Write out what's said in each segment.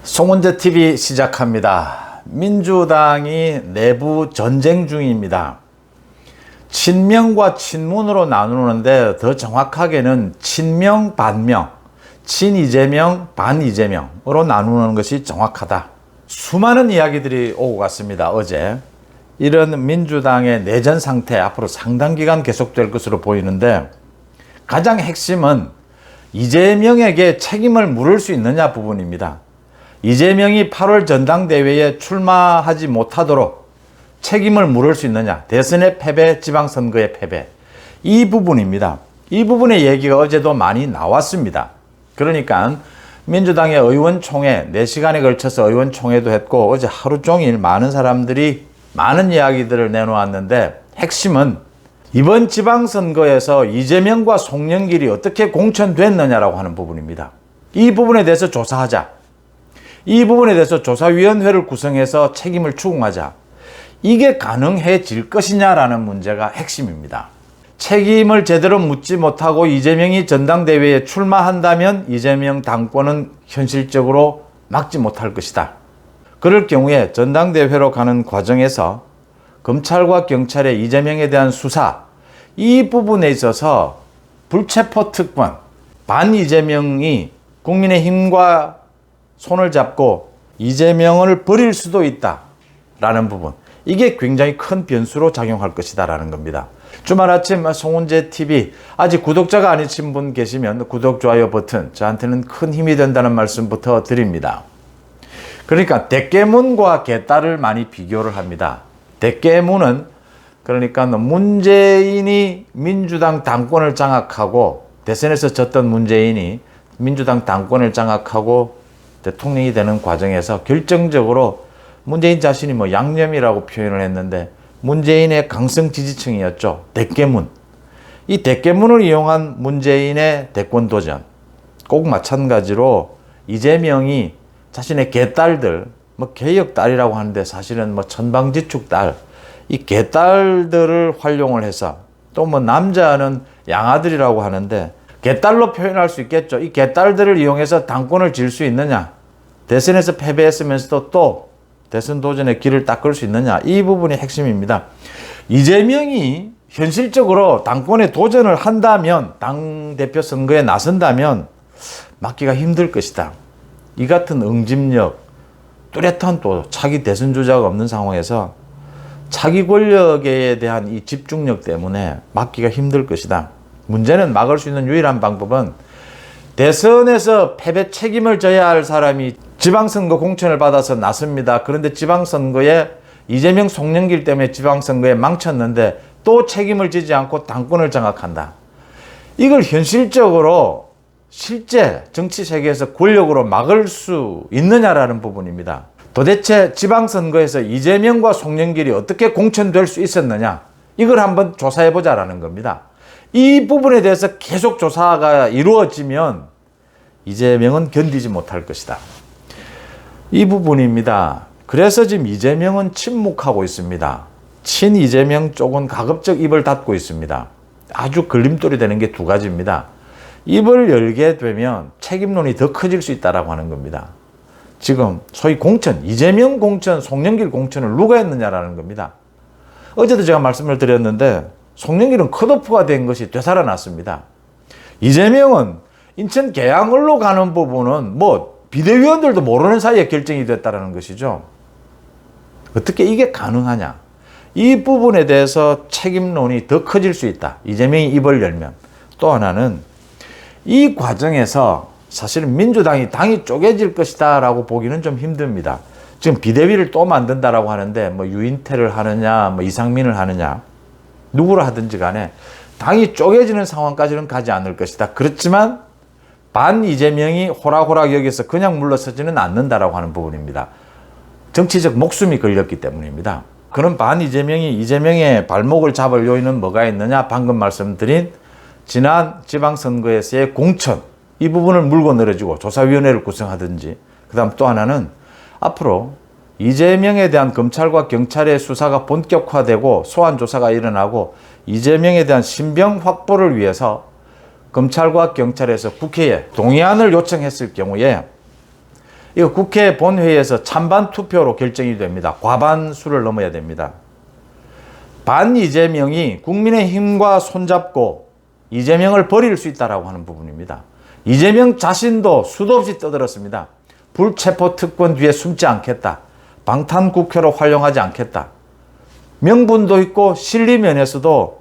송은재 TV 시작합니다. 민주당이 내부 전쟁 중입니다. 친명과 친문으로 나누는데 더 정확하게는 친명, 반명, 친이재명, 반이재명으로 나누는 것이 정확하다. 수많은 이야기들이 오고 갔습니다. 어제. 이런 민주당의 내전 상태 앞으로 상당 기간 계속될 것으로 보이는데 가장 핵심은 이재명에게 책임을 물을 수 있느냐 부분입니다. 이재명이 8월 전당대회에 출마하지 못하도록 책임을 물을 수 있느냐. 대선의 패배, 지방선거의 패배. 이 부분입니다. 이 부분의 얘기가 어제도 많이 나왔습니다. 그러니까 민주당의 의원총회, 4시간에 걸쳐서 의원총회도 했고 어제 하루 종일 많은 사람들이 많은 이야기들을 내놓았는데 핵심은 이번 지방선거에서 이재명과 송영길이 어떻게 공천됐느냐라고 하는 부분입니다. 이 부분에 대해서 조사하자. 이 부분에 대해서 조사위원회를 구성해서 책임을 추궁하자. 이게 가능해질 것이냐라는 문제가 핵심입니다. 책임을 제대로 묻지 못하고 이재명이 전당대회에 출마한다면 이재명 당권은 현실적으로 막지 못할 것이다. 그럴 경우에 전당대회로 가는 과정에서 검찰과 경찰의 이재명에 대한 수사, 이 부분에 있어서 불체포 특권, 반 이재명이 국민의힘과 손을 잡고 이재명을 버릴 수도 있다라는 부분, 이게 굉장히 큰 변수로 작용할 것이다라는 겁니다. 주말 아침 송은재 TV, 아직 구독자가 아니신 분 계시면 구독, 좋아요 버튼 저한테는 큰 힘이 된다는 말씀부터 드립니다. 그러니까 대깨문과 개딸을 많이 비교를 합니다. 대깨문은 그러니까 문재인이 민주당 당권을 장악하고 대선에서 졌던 문재인이 민주당 당권을 장악하고 대통령이 되는 과정에서 결정적으로 문재인 자신이 양념이라고 표현을 했는데 문재인의 강성 지지층이었죠. 대깨문. 이 대깨문을 이용한 문재인의 대권 도전. 꼭 마찬가지로 이재명이 자신의 개딸들, 개혁딸이라고 하는데 사실은 천방지축딸, 이 개딸들을 활용을 해서 또 남자는 양아들이라고 하는데 개딸로 표현할 수 있겠죠. 이 개딸들을 이용해서 당권을 질 수 있느냐. 대선에서 패배했으면서도 또 대선 도전의 길을 닦을 수 있느냐. 이 부분이 핵심입니다. 이재명이 현실적으로 당권에 도전을 한다면, 당대표 선거에 나선다면 막기가 힘들 것이다. 이 같은 응집력, 뚜렷한 또 차기 대선 주자가 없는 상황에서 차기 권력에 대한 이 집중력 때문에 막기가 힘들 것이다. 문제는 막을 수 있는 유일한 방법은 대선에서 패배 책임을 져야 할 사람이 지방선거 공천을 받아서 나섭니다. 그런데 지방선거에 이재명, 송영길 때문에 지방선거에 망쳤는데 또 책임을 지지 않고 당권을 장악한다. 이걸 현실적으로 실제 정치 세계에서 권력으로 막을 수 있느냐라는 부분입니다. 도대체 지방선거에서 이재명과 송영길이 어떻게 공천될 수 있었느냐, 이걸 한번 조사해보자라는 겁니다. 이 부분에 대해서 계속 조사가 이루어지면 이재명은 견디지 못할 것이다. 이 부분입니다. 그래서 지금 이재명은 침묵하고 있습니다. 친 이재명 쪽은 가급적 입을 닫고 있습니다. 아주 걸림돌이 되는 게 두 가지입니다. 입을 열게 되면 책임론이 더 커질 수 있다라고 하는 겁니다. 지금 소위 공천, 이재명 공천, 송영길 공천을 누가 했느냐라는 겁니다. 어제도 제가 말씀을 드렸는데 송영길은 컷오프가 된 것이 되살아났습니다. 이재명은 인천 계양을로 가는 부분은 비대위원들도 모르는 사이에 결정이 됐다는 것이죠. 어떻게 이게 가능하냐. 이 부분에 대해서 책임론이 더 커질 수 있다. 이재명이 입을 열면. 또 하나는 이 과정에서 사실은 민주당이 당이 쪼개질 것이다 라고 보기는 좀 힘듭니다. 지금 비대위를 또 만든다라고 하는데 유인태를 하느냐, 이상민을 하느냐, 누구를 하든지 간에 당이 쪼개지는 상황까지는 가지 않을 것이다. 그렇지만 반 이재명이 호락호락 여기서 그냥 물러서지는 않는다라고 하는 부분입니다. 정치적 목숨이 걸렸기 때문입니다. 그런 반 이재명이 이재명의 발목을 잡을 요인은 뭐가 있느냐? 방금 말씀드린 지난 지방선거에서의 공천, 이 부분을 물고 늘어지고 조사위원회를 구성하든지, 그 다음 또 하나는 앞으로 이재명에 대한 검찰과 경찰의 수사가 본격화되고 소환 조사가 일어나고 이재명에 대한 신병 확보를 위해서 검찰과 경찰에서 국회에 동의안을 요청했을 경우에 이거 국회 본회의에서 찬반 투표로 결정이 됩니다. 과반수를 넘어야 됩니다. 반 이재명이 국민의힘과 손잡고 이재명을 버릴 수 있다라고 하는 부분입니다. 이재명 자신도 수도 없이 떠들었습니다. 불체포 특권 뒤에 숨지 않겠다. 방탄국회로 활용하지 않겠다. 명분도 있고 실리 면에서도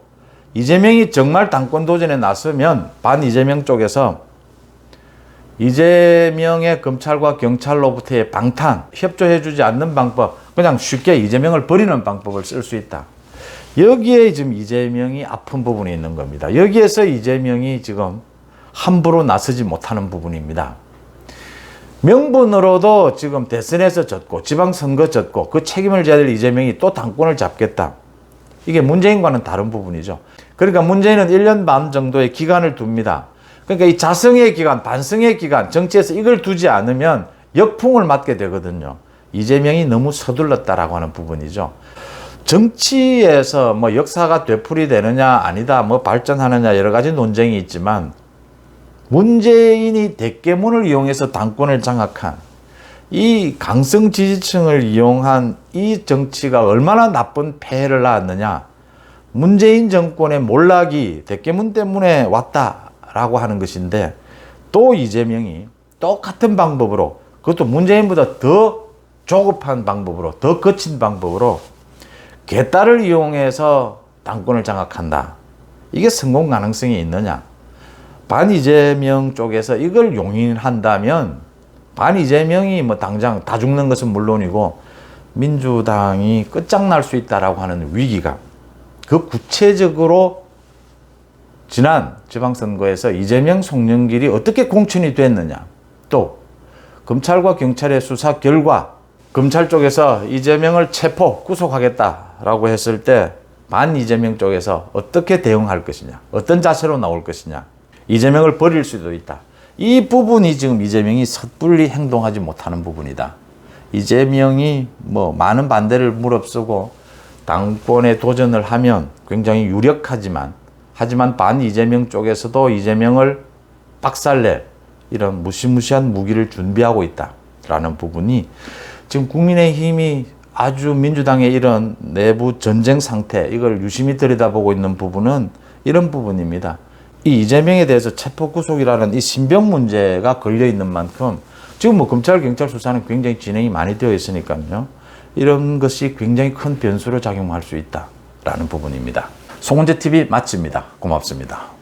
이재명이 정말 당권 도전에 나서면 반 이재명 쪽에서 이재명의 검찰과 경찰로부터의 방탄, 협조해주지 않는 방법, 그냥 쉽게 이재명을 버리는 방법을 쓸 수 있다. 여기에 지금 이재명이 아픈 부분이 있는 겁니다. 여기에서 이재명이 지금 함부로 나서지 못하는 부분입니다. 명분으로도 지금 대선에서 졌고 지방선거 졌고 그 책임을 져야 될 이재명이 또 당권을 잡겠다. 이게 문재인과는 다른 부분이죠. 그러니까 문재인은 1년 반 정도의 기간을 둡니다. 그러니까 이 자성의 기간, 반성의 기간, 정치에서 이걸 두지 않으면 역풍을 맞게 되거든요. 이재명이 너무 서둘렀다라고 하는 부분이죠. 정치에서 뭐 역사가 되풀이되느냐 아니다, 뭐 발전하느냐 여러 가지 논쟁이 있지만 문재인이 대깨문을 이용해서 당권을 장악한 이 강성 지지층을 이용한 이 정치가 얼마나 나쁜 폐해를 낳았느냐. 문재인 정권의 몰락이 대깨문 때문에 왔다라고 하는 것인데 또 이재명이 똑같은 방법으로 그것도 문재인보다 더 조급한 방법으로 더 거친 방법으로 개딸을 이용해서 당권을 장악한다. 이게 성공 가능성이 있느냐. 반 이재명 쪽에서 이걸 용인한다면 반 이재명이 뭐 당장 다 죽는 것은 물론이고 민주당이 끝장날 수 있다라고 하는 위기가 그 구체적으로 지난 지방선거에서 이재명 송영길이 어떻게 공천이 됐느냐. 또 검찰과 경찰의 수사 결과 검찰 쪽에서 이재명을 체포 구속하겠다라고 했을 때 반 이재명 쪽에서 어떻게 대응할 것이냐. 어떤 자세로 나올 것이냐. 이재명을 버릴 수도 있다. 이 부분이 지금 이재명이 섣불리 행동하지 못하는 부분이다. 이재명이 뭐 많은 반대를 무릅쓰고 당권에 도전을 하면 굉장히 유력하지만 하지만 반 이재명 쪽에서도 이재명을 박살낼 이런 무시무시한 무기를 준비하고 있다라는 부분이 지금 국민의힘이 아주 민주당의 이런 내부 전쟁 상태 이걸 유심히 들여다보고 있는 부분은 이런 부분입니다. 이 이재명에 대해서 체포 구속이라는 이 신병 문제가 걸려 있는 만큼 지금 뭐 검찰 경찰 수사는 굉장히 진행이 많이 되어 있으니까요. 이런 것이 굉장히 큰 변수로 작용할 수 있다라는 부분입니다. 송은재 TV 마칩니다. 고맙습니다.